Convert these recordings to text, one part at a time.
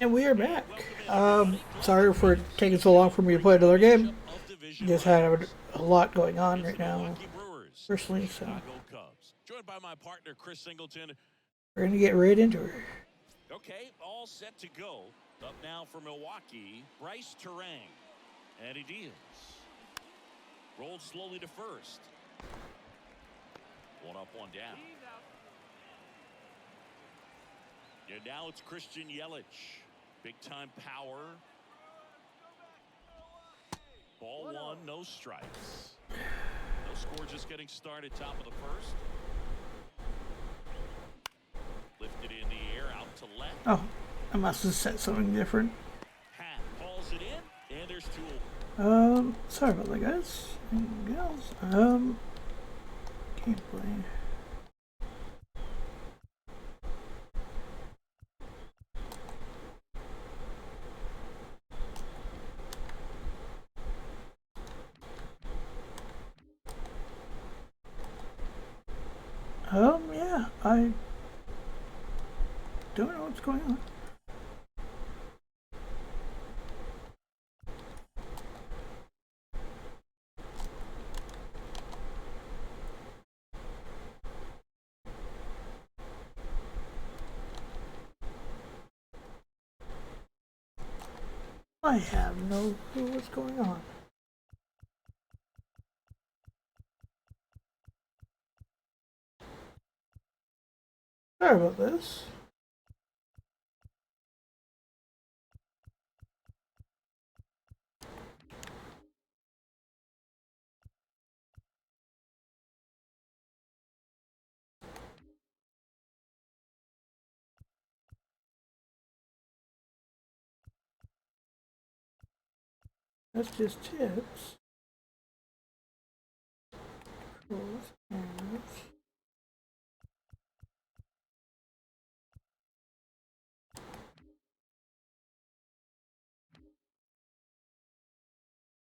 And we are back. Sorry for taking so long for me to play another game. Just had a lot going on right now, Milwaukee Brewers, personally, so Chicago Cubs. Joined by my partner Chris Singleton. we're gonna get right into it. Okay, all set to go. Up now for Milwaukee, Bryce Terang. And he deals. Rolled slowly to first. One up, one down. And now it's Christian Yelich. Big time power. Ball one, no strikes. No score, just getting started, top of the first. Lifted in the air, out to left. Oh, I must have said something different. Hat hauls it in, and there's two. Sorry about that, guys and gals. Can't play. Yeah, I don't know what's going on. I have no clue what's going on. Sorry about this. That's just tips.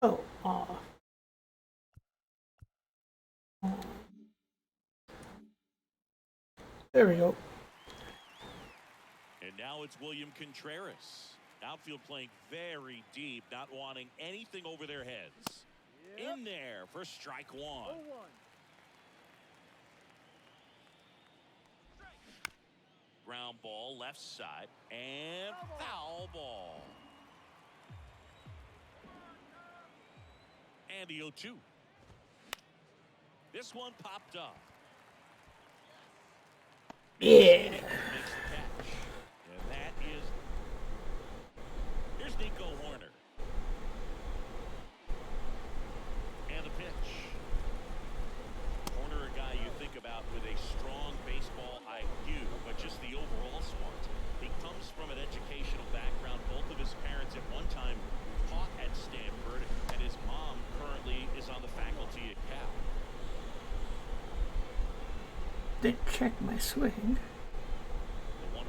Oh, off. There we go. And now it's William Contreras. Outfield playing very deep, not wanting anything over their heads. Yep. In there for strike one. Ground ball left side and foul ball. And the 0-2. This one popped up. Yeah. Makes the catch. And that is. Here's Nico Horner. And the pitch. Horner, a guy you think about with a strong baseball IQ, but just the overall smart. He comes from an educational background. Both of his parents at one time taught at Stanford, and his mom currently is on the faculty at Cal. Didn't check my swing. The 1-1.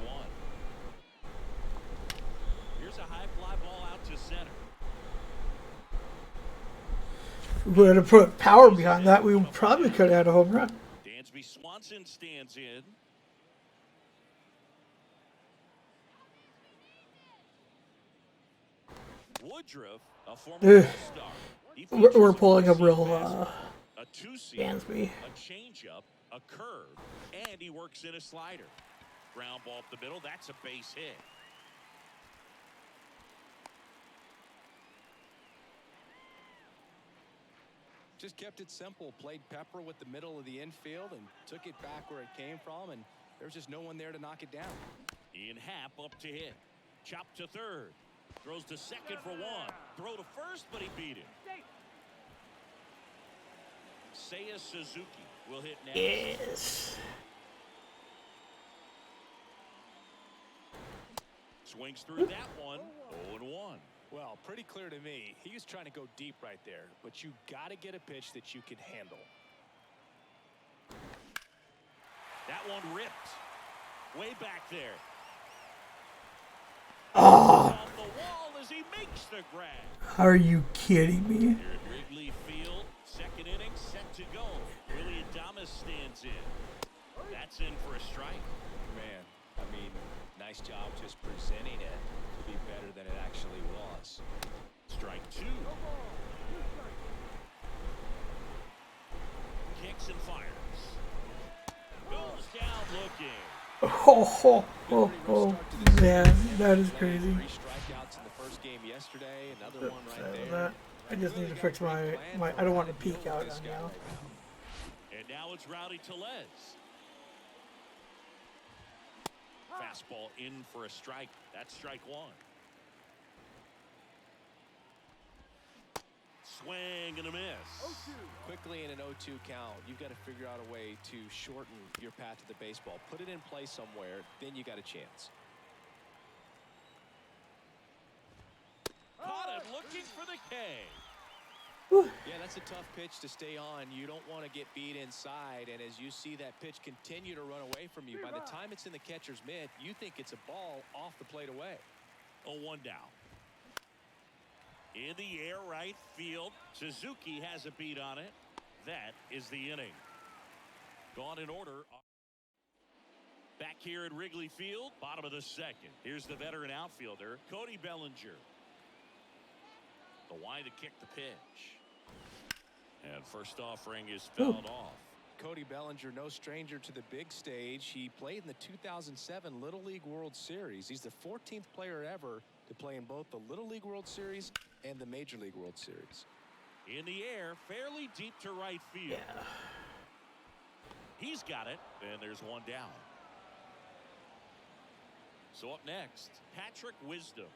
Here's a high fly ball out to center. If we would have put power behind that, we probably could have had a home run. Dansby Swanson stands in. Woodruff, a former all-star. We're pulling a real a two-seam, Dansby. a changeup, a curve, and he works in a slider. Ground ball up the middle. That's a base hit. Just kept it simple. Played pepper with the middle of the infield and took it back where it came from, and there's just no one there to knock it down. Ian Happ up to hit. Chop to third. Throws to second for one. Throw to first, but he beat it. Seiya Suzuki will hit next. Yes. Swings through that one. 0-1. Well, pretty clear to me. He was trying to go deep right there, but you got to get a pitch that you can handle. That one ripped. Way back there. Oh. Off the wall as he makes the grab. Are you kidding me? Here at Wrigley Field, second inning set to go. Willie Adames stands in. That's in for a strike. Man, I mean, Nice job just presenting it to be better than it actually was. Strike 2. Kicks and fires. Goes down looking. Man, that is crazy. 3 strikeouts in the first game yesterday. Another one right there. I just need to fix my I don't want to peek out on now. And now it's Rowdy Tellez. Fastball in for a strike. That's strike 1. Swing and a miss. Quickly in an 0-2 count, you've got to figure out a way to shorten your path to the baseball. Put it in play somewhere, then you got a chance. Caught him looking for the K. Yeah, that's a tough pitch to stay on. You don't want to get beat inside, and as you see that pitch continue to run away from you, by the time it's in the catcher's mitt, you think it's a ball off the plate away. 0-1 down. In the air right field. Suzuki has a beat on it. That is the inning. Gone in order. Back here at Wrigley Field, bottom of the second. Here's the veteran outfielder, Cody Bellinger. The wide to kick the pitch. And first offering is fouled off. Cody Bellinger, no stranger to the big stage. He played in the 2007 Little League World Series. He's the 14th player ever to play in both the Little League World Series and the Major League World Series. In the air, fairly deep to right field. Yeah. He's got it, and there's one down. So up next, Patrick Wisdom.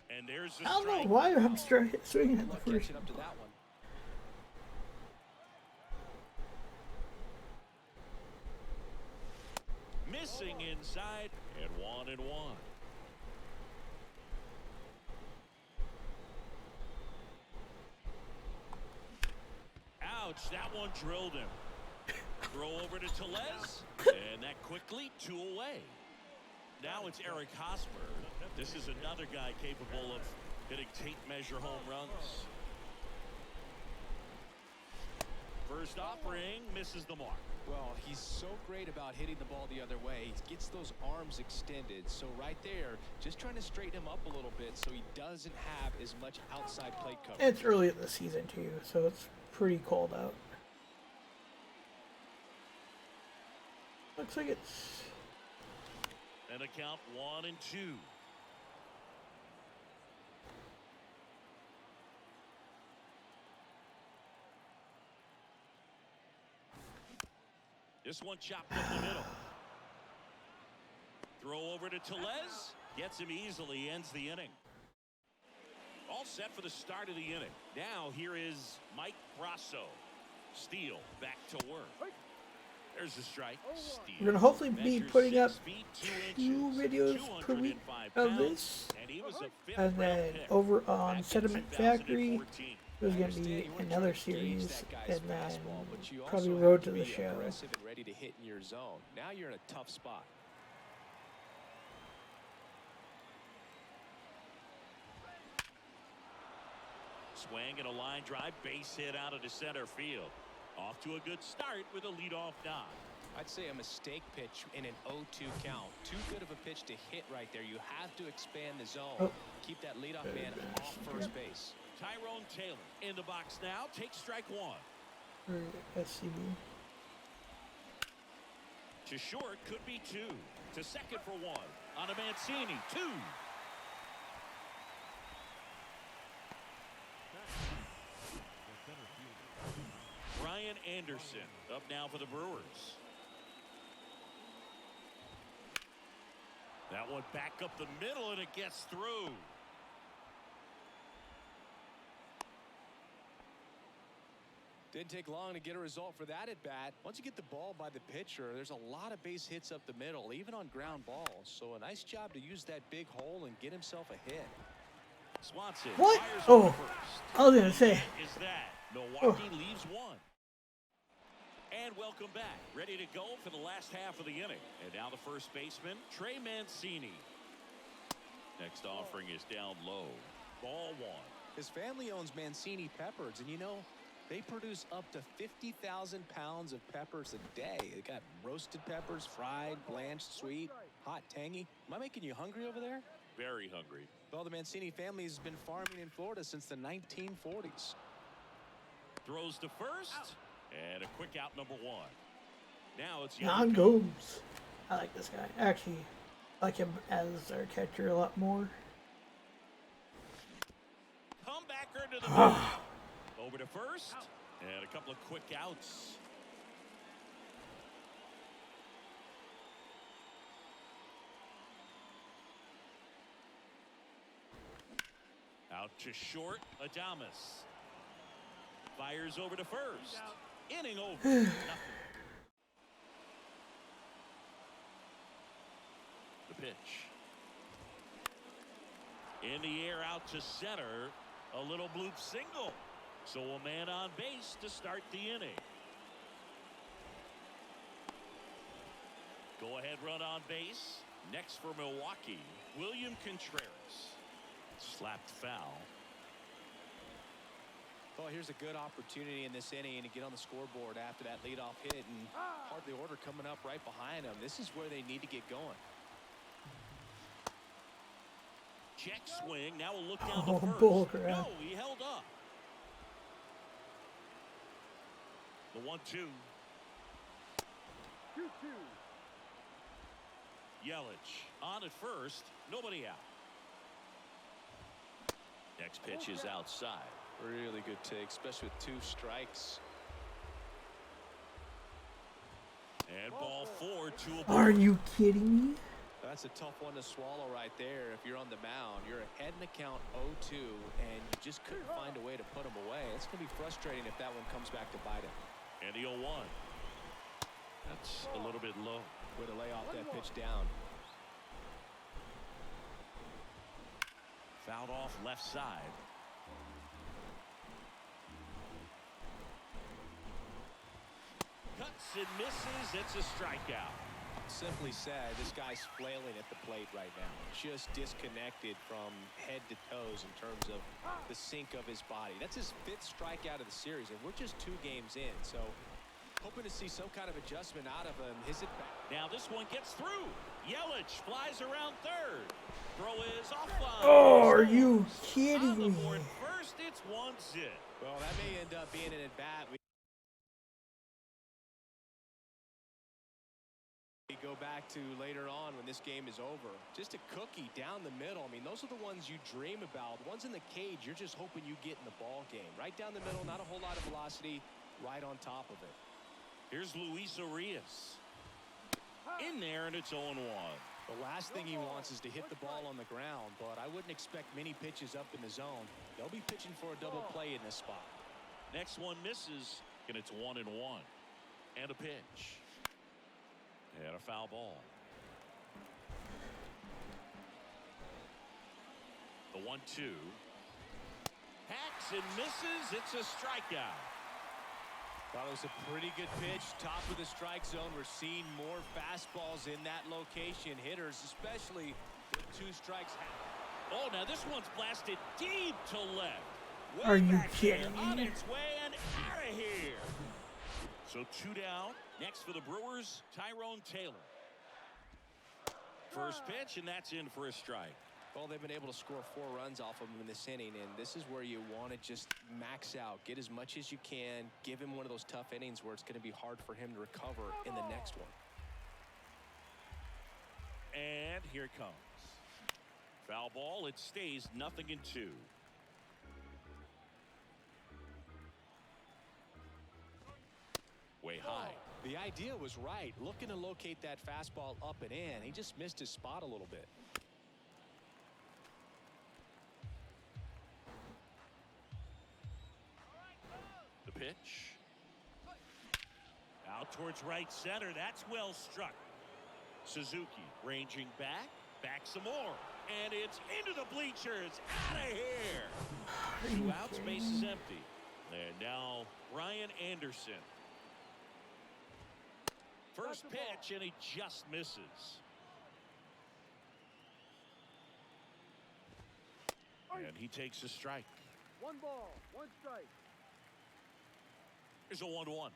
And there's the I don't strike. know why I'm swinging at the first. Catching up to that one. Missing inside, and 1-1. Ouch, that one drilled him. Throw over to Tellez, and that quickly 2 away. Now it's Eric Hosmer. This is another guy capable of hitting tape measure home runs. First offering misses the mark. Well, he's so great about hitting the ball the other way. He gets those arms extended. So right there, just trying to straighten him up a little bit so he doesn't have as much outside plate coverage. It's early in the season too, so it's pretty cold out. Looks like it's And a count 1-2. This one chopped up the middle. Throw over to Tellez. Gets him easily, ends the inning. All set for the start of the inning. Now here is Mike Brasso. Steele back to work. There's the strike. Steele. we're gonna hopefully be Measures putting 6 up feet, 2 2 inches, videos per week 205 of pounds, this, and he was a fifth and then round pick over back on in Sediment Factory 2014. there's gonna Understand be you weren't another trying to gauge series, that guy's and then fastball, but you probably also Road have to the be Show. aggressive and ready to hit in your zone. Now you're in a tough spot. Swing and a line drive, base hit out of the center field. Off to a good start with a leadoff knock. I'd say a mistake pitch in an 0-2 count. Too good of a pitch to hit right there. You have to expand the zone. Oh. Keep that leadoff man off first base. Tyrone Taylor in the box now. Takes strike 1. for SCB. To short, could be 2. To second for 1. On a Mancini, 2. Brian Anderson up now for the Brewers. That one back up the middle, and it gets through. Didn't take long to get a result for that at bat. Once you get the ball by the pitcher, there's a lot of base hits up the middle, even on ground balls. So a nice job to use that big hole and get himself a hit. Swanson What? fires Oh, over first. I was gonna say. Is that Milwaukee leaves 1. And welcome back. Ready to go for the last half of the inning. And now the first baseman, Trey Mancini. Next offering is down low. Ball 1. His family owns Mancini Peppers, and you know, They produce up to 50,000 pounds of peppers a day. They got roasted peppers, fried, blanched, sweet, hot, tangy. Am I making you hungry over there? Very hungry. Well, the Mancini family has been farming in Florida since the 1940s. Throws to first, and a quick out, number 1. Now it's Jan Gomes. I like this guy. Actually, I like him as our catcher a lot more. Comebacker to the moon. Over to first, and a couple of quick outs. Out to short, Adames. Fires over to first. Inning over. Nothing. The pitch. In the air out to center. A little bloop single. So a man on base to start the inning. Go ahead run on base. Next for Milwaukee, William Contreras. Slapped foul. Well, here's a good opportunity in this inning to get on the scoreboard after that leadoff hit, and hardly order coming up right behind them. This is where they need to get going. Check swing. Now we'll look down to first. Bull crap. No, he held up. The 1-2. Yelich on at first. Nobody out. Next pitch is outside. Really good take, especially with 2 strikes. And ball 4 to a Are ball. you kidding me? That's a tough one to swallow right there. If you're on the mound, you're ahead in the count 0-2, and you just couldn't find a way to put them away. It's going to be frustrating if that one comes back to bite him. And the 0-1. That's a little bit low. Way to lay off that pitch down. Fouled off left side. Cuts and misses. It's a strikeout. Simply said, this guy's flailing at the plate right now. Just disconnected from head to toes in terms of the sink of his body. That's his 5th strikeout of the series, and we're just 2 games in. So hoping to see some kind of adjustment out of him. His at bat. Now this one gets through. Yelich flies around third. Throw is off line. Oh, are you kidding On the me? board first, it's 1 zip. Well, that may end up being an at bat. We go back to later on when this game is over. Just a cookie down the middle. I mean, those are the ones you dream about. The ones in the cage, you're just hoping you get in the ball game. Right down the middle, not a whole lot of velocity, right on top of it. Here's Luis Arias. In there, and it's 0-1. The last thing he wants is to hit the ball on the ground, but I wouldn't expect many pitches up in the zone. They'll be pitching for a double play in this spot. Next one misses, and it's 1-1. And a pitch. And a foul ball. The 1-2. Hacks and misses. It's a strikeout. Thought it was a pretty good pitch. Top of the strike zone. We're seeing more fastballs in that location. Hitters, especially with 2 strikes. Oh, now this one's blasted deep to left. Way Are you back there, kidding on me? its way and out of here. So 2 down. Next for the Brewers, Tyrone Taylor. First pitch, and that's in for a strike. Well, they've been able to score 4 runs off of him in this inning, and this is where you want to just max out. Get as much as you can. Give him one of those tough innings where it's going to be hard for him to recover in the next one. And here it comes. Foul ball. It stays 0-2. Way high. The idea was right. Looking to locate that fastball up and in. He just missed his spot a little bit. The pitch. Out towards right center. That's well struck. Suzuki ranging back. Back some more. And it's into the bleachers. Out of here. 2 outs. Base is empty. And now Ryan Anderson. First pitch, and he just misses. And he takes a strike. 1 ball, 1 strike. Here's a 1-1.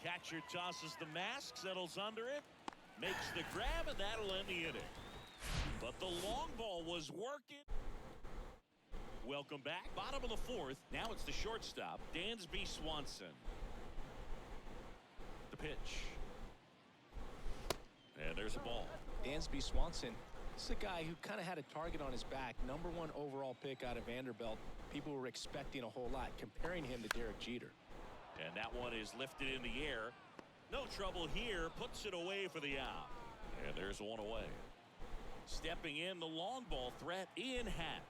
Catcher tosses the mask, settles under it, makes the grab, and that'll end the inning. But the long ball was working. Welcome back. Bottom of the fourth. Now it's the shortstop, Dansby Swanson. The pitch. And there's a ball. Dansby Swanson, this is a guy who kind of had a target on his back. #1 overall pick out of Vanderbilt. People were expecting a whole lot, comparing him to Derek Jeter. And that one is lifted in the air. No trouble here. Puts it away for the out. And there's one away. Stepping in, the long ball threat, Ian Happ.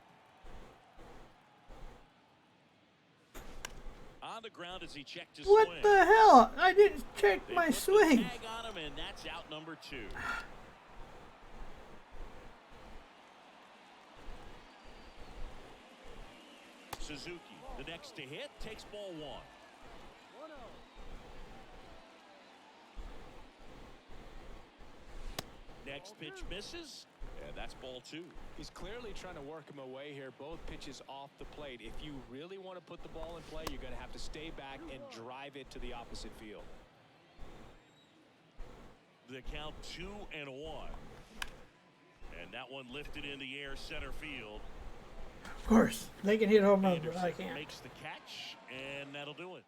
On the ground as he checked his swing. What the hell? I didn't check my Put swing. the tag on him, and that's out number 2. Suzuki, the next to hit, takes ball 1. Next pitch misses, and that's ball 2. He's clearly trying to work him away here. Both pitches off the plate. If you really want to put the ball in play, you're going to have to stay back and drive it to the opposite field. The count 2-1. And that one lifted in the air, center field. Of course, they can hit home runs, but I Anderson can't. makes the catch, and that'll do it.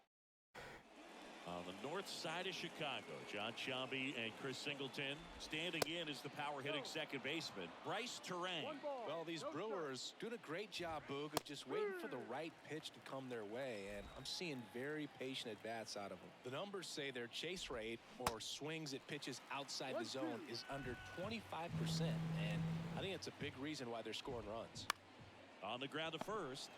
On the north side of Chicago, John Sciambi and Chris Singleton. Standing in is the power hitting second baseman, Bryce Terang. Well, these Brewers doing a great job, Boog, of just waiting for the right pitch to come their way, and I'm seeing very patient at-bats out of them. The numbers say their chase rate, or swings at pitches outside the zone, is under 25%, and I think it's a big reason why they're scoring runs. On the ground to first.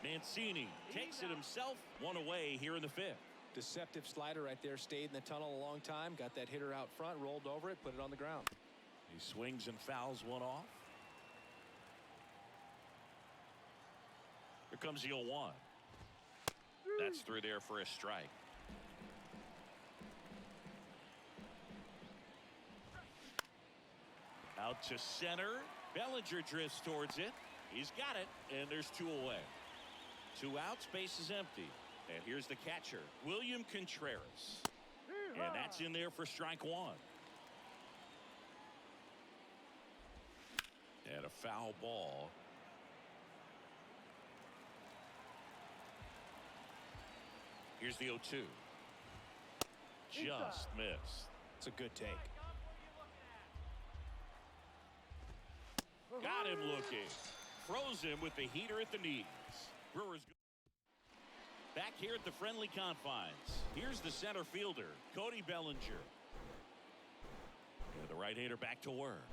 Mancini takes it himself. One away here in the 5th. Deceptive slider right there. Stayed in the tunnel a long time. Got that hitter out front. Rolled over it. Put it on the ground. He swings and fouls one off. Here comes the 0-1. That's through there for a strike. Out to center. Bellinger drifts towards it. He's got it, and there's 2 away. 2 outs, base is empty. And here's the catcher, William Contreras. And that's in there for strike 1. And a foul ball. Here's the 0-2. Just missed. It's a good take. Got him looking. Froze him with the heater at the knees. Brewers back here at the friendly confines. Here's the center fielder, Cody Bellinger. And the right-hander back to work.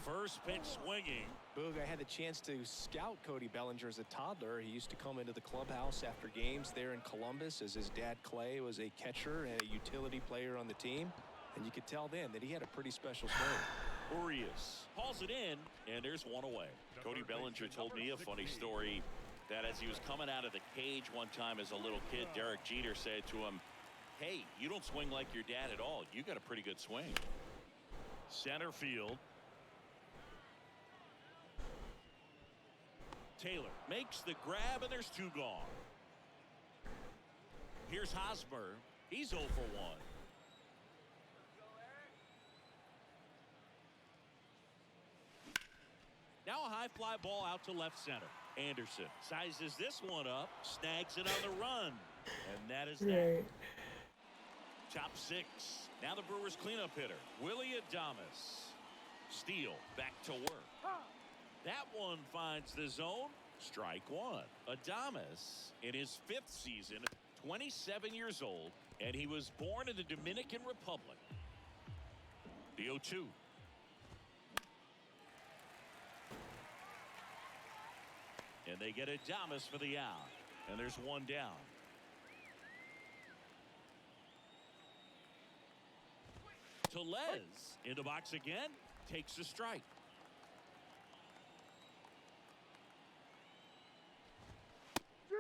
First pitch swinging. Boog, I had the chance to scout Cody Bellinger as a toddler. He used to come into the clubhouse after games there in Columbus, as his dad Clay was a catcher and a utility player on the team. And you could tell then that he had a pretty special swing. Urias hauls it in, and there's one away. Cody Bellinger told me a funny story that as he was coming out of the cage one time as a little kid, Derek Jeter said to him, "Hey, you don't swing like your dad at all. You got a pretty good swing." Center field. Taylor makes the grab, and there's 2 gone. Here's Hosmer. He's 0 for 1. Now a high fly ball out to left center. Anderson sizes this one up, snags it on the run, and that is that. Top 6. Now the Brewers cleanup hitter, Willie Adames. Steele back to work. That one finds the zone. Strike 1. Adames in his 5th season, 27 years old, and he was born in the Dominican Republic. The 0-2. And they get Adames for the out. And there's 1 down. Tellez in the box again. Takes a strike.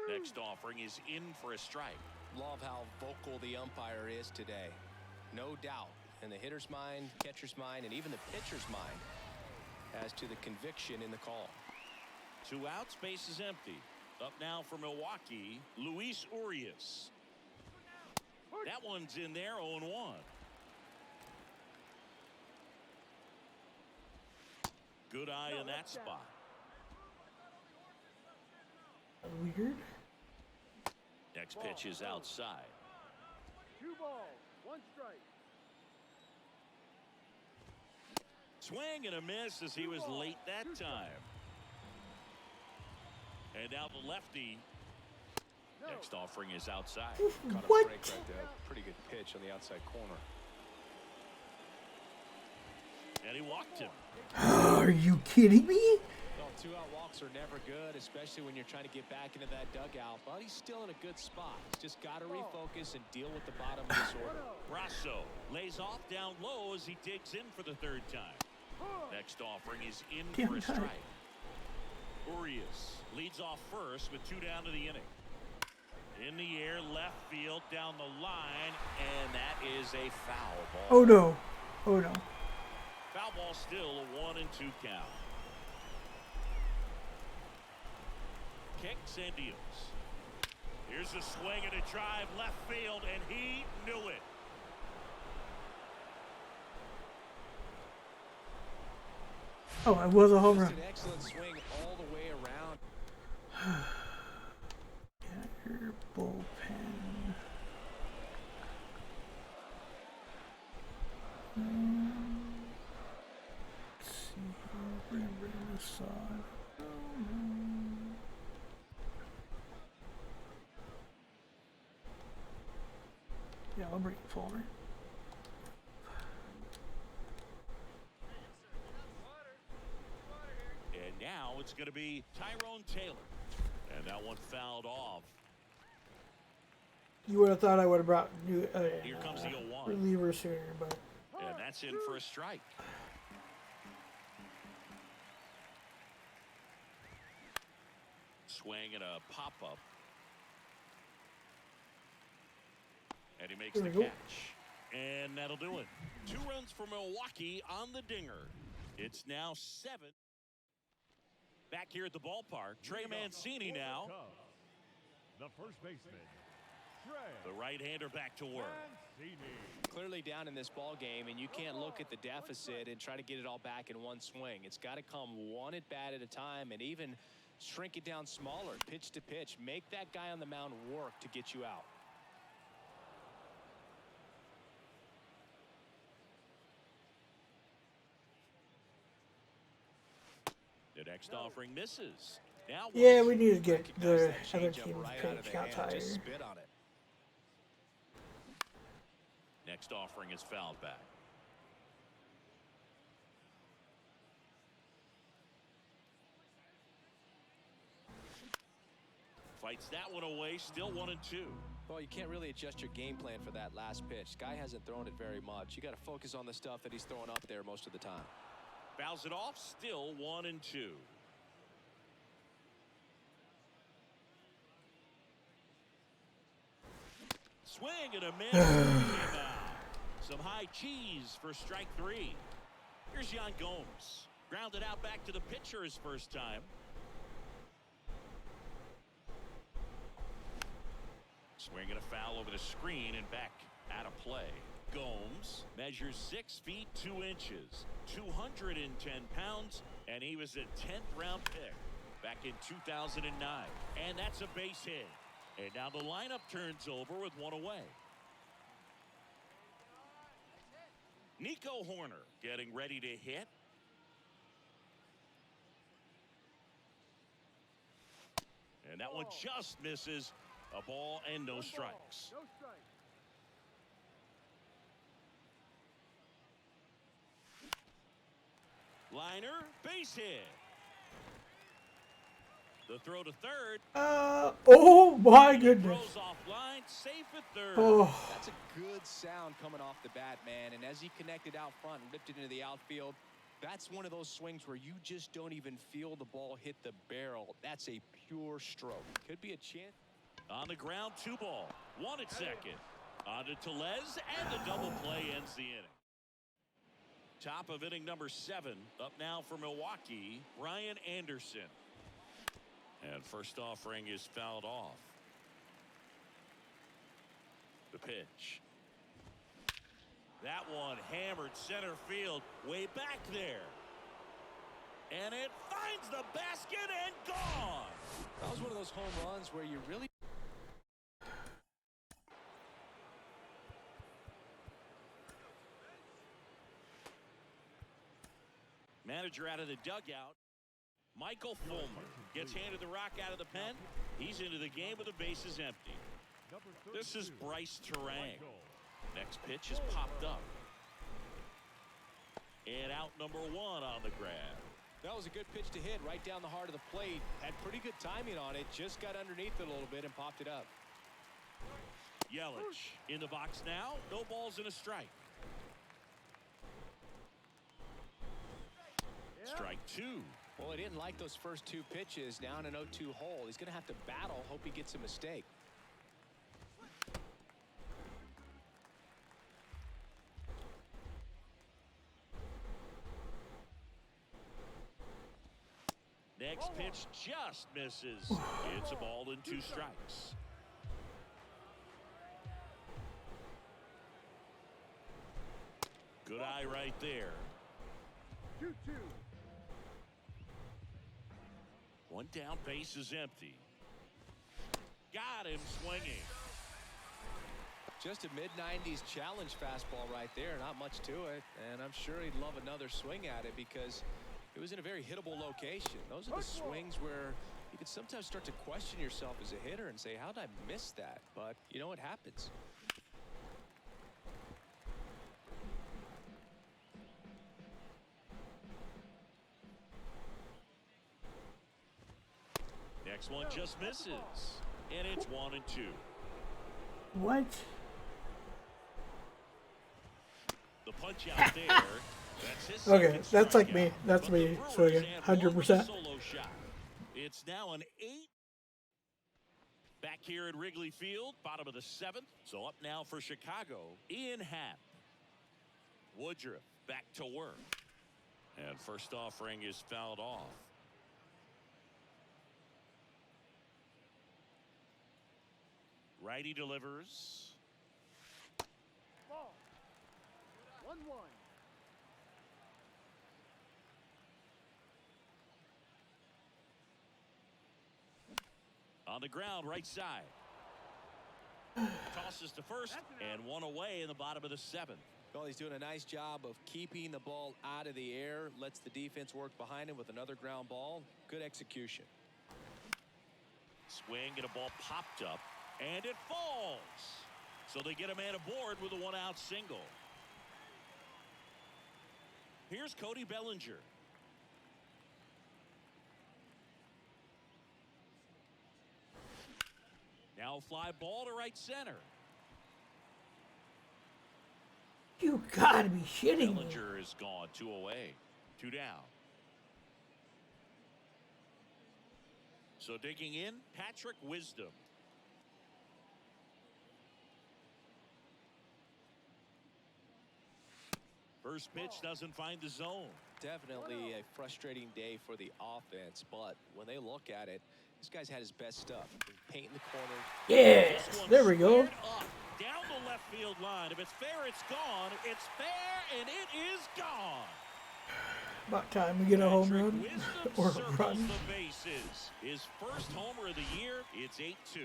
Next offering is in for a strike. Love how vocal the umpire is today. No doubt in the hitter's mind, catcher's mind, and even the pitcher's mind as to the conviction in the call. 2 outs, base is empty. Up now for Milwaukee, Luis Urias. That one's in there, 0-1. Good eye in that spot. Weird. Next pitch is outside. 2 balls, 1 strike. Swing and a miss as he was late that time. And now the lefty. Next offering is outside. Caught a What? break right there. Pretty good pitch on the outside corner. And he walked him. Are you kidding me? Well, 2-out walks are never good, especially when you're trying to get back into that dugout. But he's still in a good spot. He's just got to refocus and deal with the bottom of this order. Brasso lays off down low as he digs in for the 3rd time. Next offering is in for a strike. Urias leads off first with 2 down to the inning. In the air, left field, down the line, and that is a foul ball. Oh no. Oh no. Foul ball, still a 1-2 count. Kicks and deals. Here's a swing and a drive left field, and he knew it. Oh, it was a home Just run. an excellent swing all the way around. Get your bullpen. Let's see here. Bring this on. Yeah, I'll bring it forward. And now it's going to be Tyrone Taylor. And that one fouled off. You would have thought I would have brought new Here comes the 0-1. reliever sooner, but And that's in for a strike. Swing and a pop-up. And he makes the There we go. catch. And that'll do it. 2 runs for Milwaukee on the dinger. It's now 7. Back here at the ballpark, Trey Mancini now. The first baseman, The right-hander back to work. Clearly down in this ball game, and you can't look at the deficit and try to get it all back in one swing. It's got to come one at bat at a time, and even shrink it down smaller, pitch to pitch. Make that guy on the mound work to get you out. The next offering misses. Now yeah, we need to get Recognize the that other changeup team's right out of pitch the out hand. higher. Just spit on it. next offering is fouled back. Fights that one away, still 1-2. Well, you can't really adjust your game plan for that last pitch. Guy hasn't thrown it very much. You got to focus on the stuff that he's throwing up there most of the time. Fouls it off, still 1-2. Swing and a miss. Came out. Some high cheese for strike 3. Here's Yan Gomes. Grounded out back to the pitcher his first time. Swinging a foul over the screen and back out of play. Gomes measures 6 feet 2 inches, 210 pounds, and he was a 10th round pick back in 2009. And that's a base hit. And now the lineup turns over with one away. Nico Horner getting ready to hit. And that one just misses. A ball and no strikes. No strike. Liner, base hit. The throw to third. Oh my goodness. Throws off line, safe at third. Oh, That's a good sound coming off the bat, man. And as he connected out front and ripped it into the outfield, that's one of those swings where you just don't even feel the ball hit the barrel. That's a pure stroke. Could be a chance. On the ground, 2 ball. 1 at second. On to Tellez, and the double play ends the inning. Top of inning number 7. Up now for Milwaukee, Brian Anderson. And first offering is fouled off. The pitch. That one hammered center field way back there. And it finds the basket and gone. That was one of those home runs where you really... Manager out of the dugout. Michael Fulmer gets handed the rock out of the pen. He's into the game with the bases empty. This is Bryce Terang. Next pitch is popped up. And out number 1 on the grab. That was a good pitch to hit right down the heart of the plate. Had pretty good timing on it. Just got underneath it a little bit and popped it up. Yelich in the box now. No balls and a strike. Strike 2. Well, he didn't like those first 2 pitches. Down an 0-2 hole. He's going to have to battle. Hope he gets a mistake. Next pitch just misses. It's a ball and 2 strikes. Good eye right there. 2-2. One down, base is empty. Got him swinging. Just a mid-90s challenge fastball right there. Not much to it. And I'm sure he'd love another swing at it because it was in a very hittable location. Those are the swings where you can sometimes start to question yourself as a hitter and say, how did I miss that? But, you know, it happens. Next one just misses. And it's 1 and 2. What? The punch out there. That's his Okay, second that's like me. strikeout. That's But the me Brewers swinging have one with a 100%. solo shot. It's now an 8. Back here at Wrigley Field, bottom of the 7th. So up now for Chicago, Ian Happ. Woodruff back to work. And first offering is fouled off. Righty delivers. Ball. 1-1. On the ground, right side. Tosses to first and 1 away in the bottom of the 7th. Well, he's doing a nice job of keeping the ball out of the air. Lets the defense work behind him with another ground ball. Good execution. Swing and a ball popped up. And it falls. So they get a man aboard with a 1-out single. Here's Cody Bellinger. Now a fly ball to right center. You gotta be shitting me. Bellinger is gone. 2 away. 2 down. So digging in, Patrick Wisdom. First pitch doesn't find the zone. Definitely a frustrating day for the offense, but when they look at it, this guy's had his best stuff. Painting the corner. Yes, This one there we go. squared up, down the left field line. If it's fair, it's gone. It's fair, and it is gone. About time we get a home Patrick run Wisdom or a circles run. the bases. His first homer of the year. It's 8-2.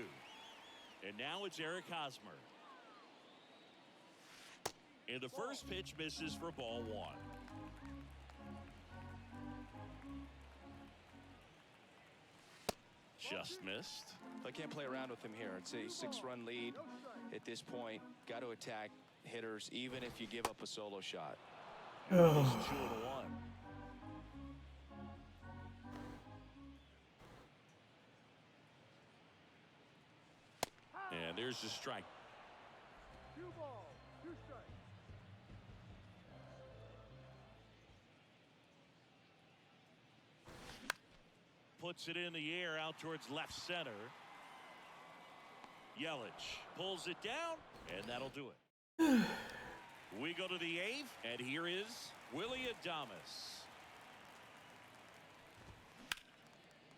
And now it's Eric Hosmer. And the first pitch misses for ball 1. Just missed. I can't play around with him here. It's a 6-run lead at this point. Got to attack hitters even if you give up a solo shot. It's Oh, 2-1. And there's the strike. 2 balls, 2 strikes. Puts it in the air out towards left center. Yelich pulls it down, and that'll do it. We go to the 8th, and here is Willy Adames.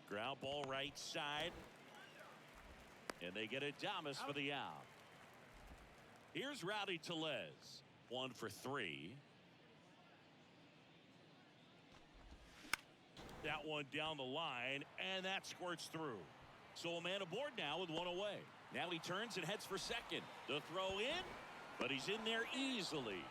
Ground ball right side. And they get Adames for the out. Here's Rowdy Tellez. 1 for 3. That one down the line, and that squirts through. So a man aboard now with one away. Now he turns and heads for second. The throw in, but he's in there easily.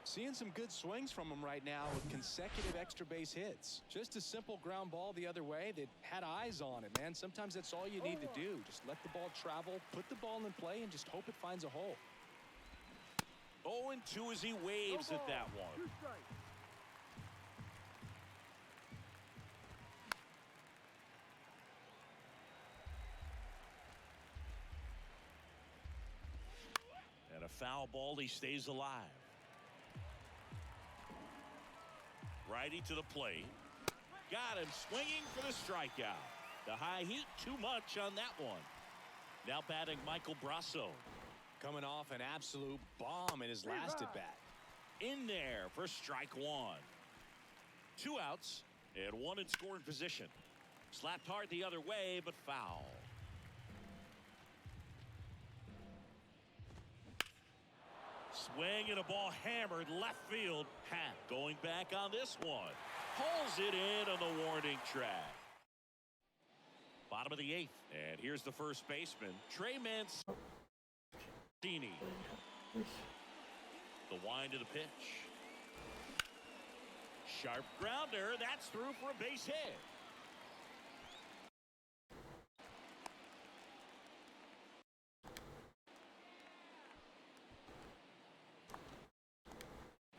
Seeing some good swings from him right now with consecutive extra base hits. Just a simple ground ball the other way that had eyes on it, man. Sometimes that's all you need to do. Just let the ball travel, put the ball in play, and just hope it finds a hole. 0-2 as he waves at that one. 2 strikes. And a foul ball, he stays alive. Righty to the plate. Got him swinging for the strikeout. The high heat, too much on that one. Now batting Michael Brasso. Coming off an absolute bomb in his last at bat. In there for strike 1. 2 outs and 1 in scoring position. Slapped hard the other way, but foul. Swing and a ball hammered left field. Happ going back on this one. Pulls it in on the warning track. Bottom of the 8th. And here's the first baseman, Trey Mancini. The wind of the pitch. Sharp grounder. That's through for a base hit.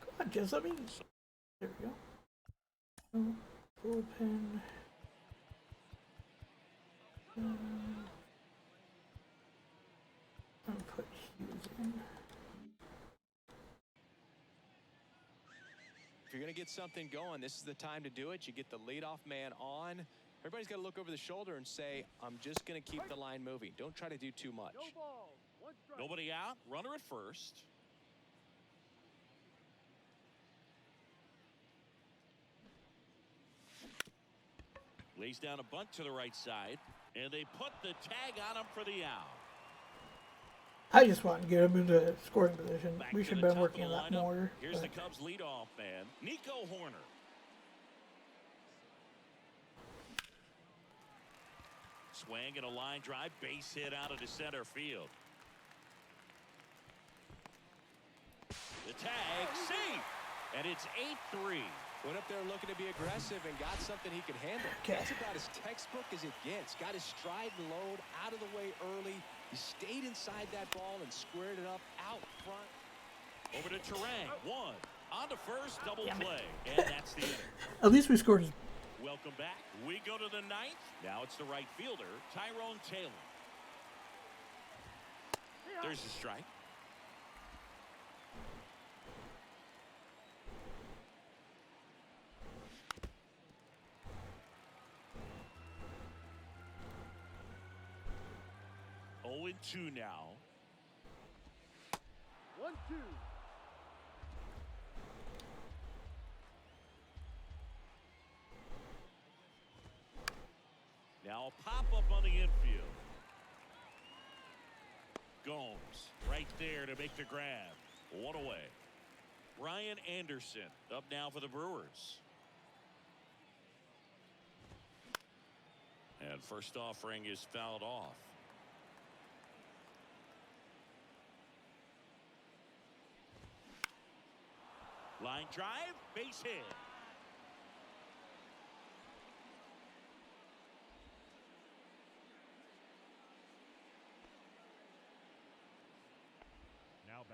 Come on, just let me. There we go. Oh, bullpen. I'll put Hughes in. If you're going to get something going, this is the time to do it. You get the leadoff man on. Everybody's got to look over the shoulder and say, I'm just going to keep the line moving. Don't try to do too much. No balls. 1 strike. Nobody out. Runner at first. Lays down a bunt to the right side. And they put the tag on him for the out. I just want to get him into scoring position. Back We to should the have been top of working the on that lineup. more. Here's the but Cubs leadoff man, Nico Horner. Swing and a line drive, base hit out into center field. The tag, safe, and it's 8-3. Went up there looking to be aggressive and got something he could handle. Okay. That's about as textbook as it gets. Got his stride and load out of the way early. He stayed inside that ball and squared it up out front. Over to Terang, 1. On to first, double play, and that's the inning. at least we scored. Welcome back. We go to the 9th. Now it's the right fielder, Tyrone Taylor. There's the strike. Oh, 0-2 now. 1-2. Now a pop-up on the infield. Gomes right there to make the grab. 1 away. Ryan Anderson up now for the Brewers. And first offering is fouled off. Line drive, base hit.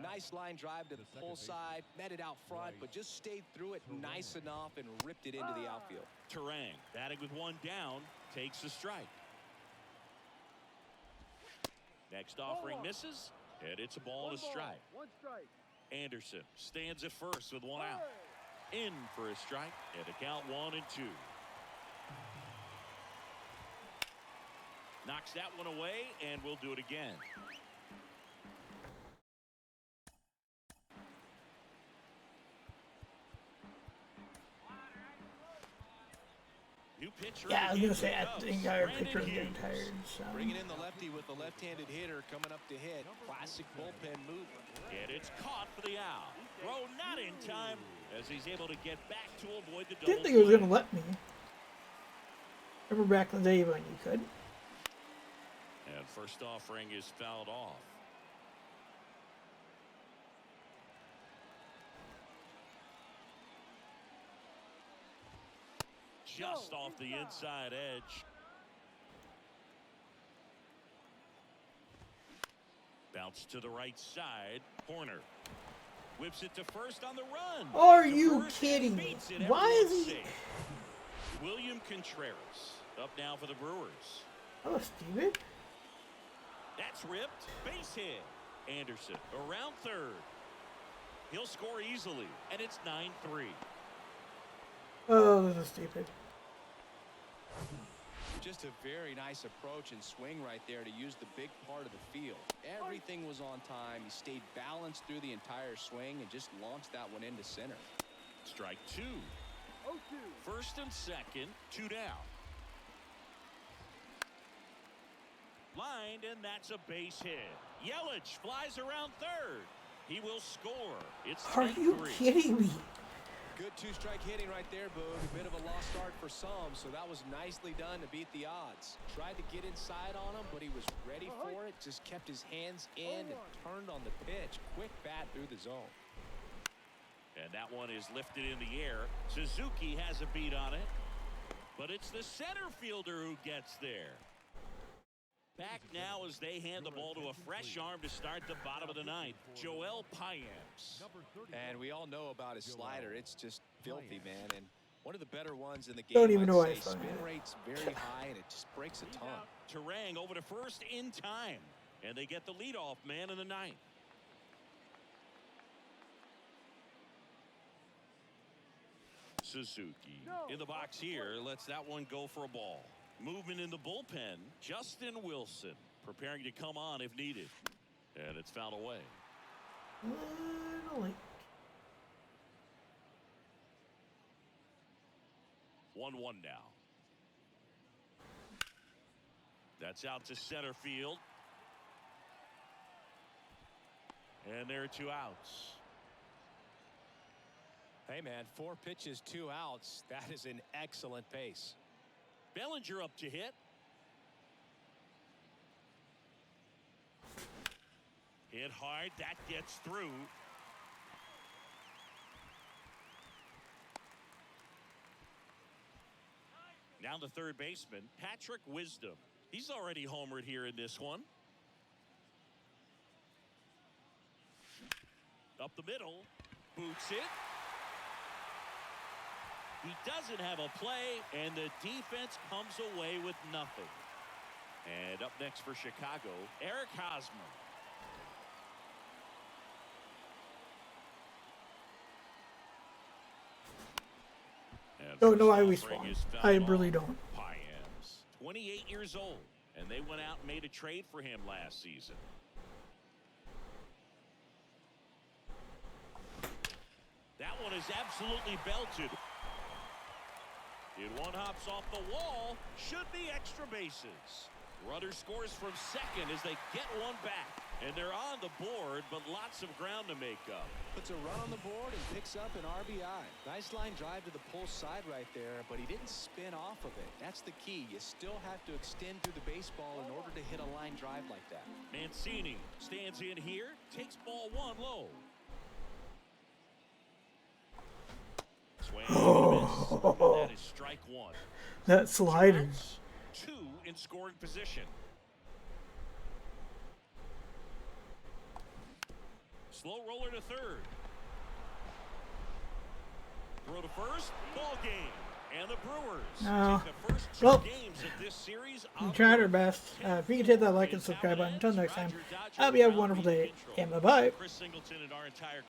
Nice line drive to the pull side, met it out front, but just stayed through it nice enough and ripped it into the outfield. Terang batting with 1 down, takes the strike. Next offering misses, and it's a ball and a strike. 1 strike. Anderson stands at first with 1 out. In for a strike, and the count 1-2. Knocks that one away, and we'll do it again. New pitcher. Yeah, I was and gonna say here I goes. think our Brandon pitcher is getting Hughes. tired. So Bringing in the lefty with the left-handed hitter coming up to hit. Classic bullpen move. And it's caught for the out. Throw not in time as he's able to get back to avoid the double didn't think it was play. gonna let me. Remember back in the day when you could. And first offering is fouled off. Just off the inside edge. Bounce to the right side. Corner. Whips it to first on the run. Are To you first, kidding and me? beats it. Why is Everyone's he? safe. William Contreras up now for the Brewers. Oh, Steven. That's ripped. Base hit. Anderson around third. He'll score easily, and it's 9-3. Oh, this is stupid. Just a very nice approach and swing right there to use the big part of the field. Everything was on time. He stayed balanced through the entire swing and just launched that one into center. Strike two. 0-2. First and second, 2 down. Lined, and that's a base hit. Yelich flies around third. He will score. It's Are you 10-3. kidding me? Good two-strike hitting right there, Boog. A bit of a lost start for some, so that was nicely done to beat the odds. Tried to get inside on him, but he was ready for it. Just kept his hands in and turned on the pitch. Quick bat through the zone. And that one is lifted in the air. Suzuki has a beat on it. But it's the center fielder who gets there. Back now as they hand the ball to a fresh arm to start the bottom of the ninth. Joel Payamps. And we all know about his slider. It's just filthy, man. And one of the better ones in the game. Don't even I'd know why I say. swung Spin at it. rate's very high, and it just breaks a ton. Terang over to first in time. And they get the leadoff man in the ninth. Suzuki in the box here lets that one go for a ball. Movement in the bullpen. Justin Wilson preparing to come on if needed. And it's fouled away. Finally. 1-1 now. That's out to center field. And there are 2 outs. Hey, man, 4 pitches, 2 outs. That is an excellent pace. Bellinger up to hit. Hit hard. That gets through. Now the third baseman, Patrick Wisdom. He's already homered here in this one. Up the middle. Boots it. He doesn't have a play, and the defense comes away with nothing. And up next for Chicago, Eric Hosmer. Don't know why we First offering swung. is fouled I off. really don't. Payamps, 28 years old, and they went out and made a trade for him last season. That one is absolutely belted. It one hops off the wall. Should be extra bases. Runner scores from second as they get one back. And they're on the board, but lots of ground to make up. Puts a run on the board and picks up an RBI. Nice line drive to the pull side right there, but he didn't spin off of it. That's the key. You still have to extend through the baseball in order to hit a line drive like that. Mancini stands in here, takes ball 1 low. Swing and a miss. And that is strike 1. That slider. 2 in scoring position. Slow roller to third. Throw to first. Ball game. And the Brewers No. take the first 2 Well, games of this series. We tried our best. If you could hit that like and subscribe button. Until next time, I hope you have a wonderful day. And bye-bye. Chris Singleton and our entire